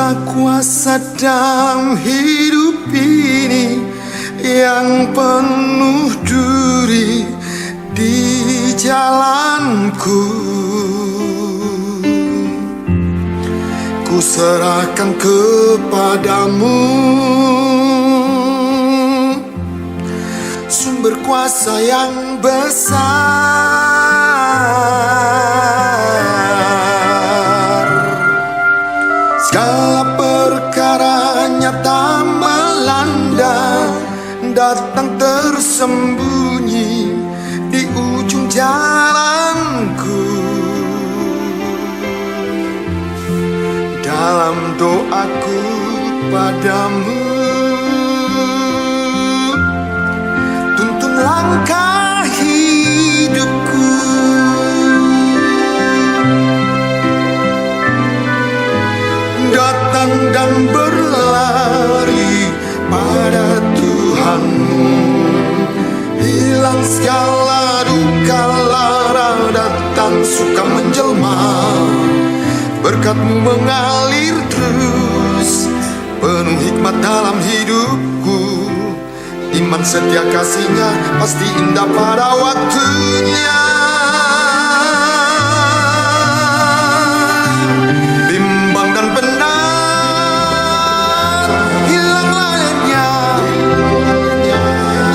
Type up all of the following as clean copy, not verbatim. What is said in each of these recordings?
Segala kuasa dalam hidup ini yang penuh duri di jalanku, ku serahkan kepadamu, sumber kuasa yang besar. Segala perkara nyata melanda, datang tersembunyi di ujung jalanku. Dalam doaku padamu, tuntun langkah hidupku. Datang dan berlari pada Tuhanmu, hilang segala duka lara, datang suka menjelma. Berkat-Mu mengalir terus, penuh hikmat dalam hidupku. Iman setia kasih-Nya pasti indah pada waktunya. Bimbang dan benar hilang layaknya,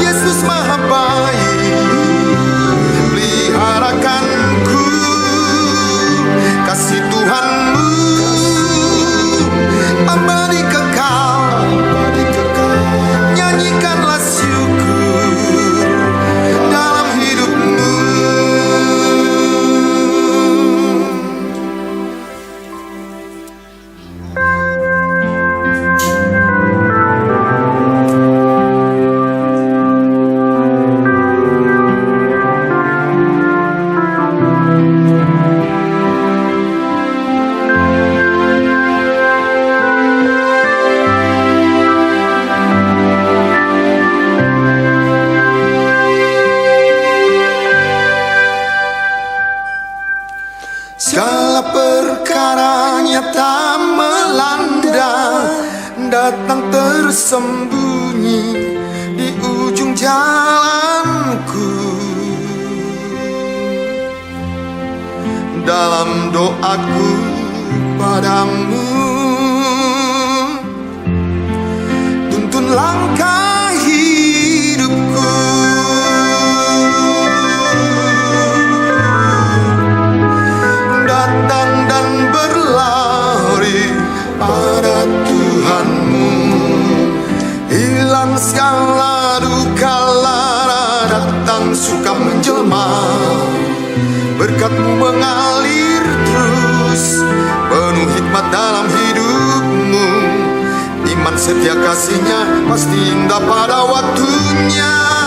Yesus Maha baik, peliharakanku. Kasih Tuhanmu abadi kekal, nyanyikanlah syukur dalam hidupmu. Segala perkara nyata melanda, datang tersembunyi di ujung jalanku. Dalam doaku padamu, tuntun langkah hidupku. Datang dan berlari pada Tuhanmu, hilang segala duka lara, datang suka menjelma. Berkat-Mu mengalir terus, penuh hikmat dalam hidupmu. Iman setia kasih-Nya pasti indah pada waktunya.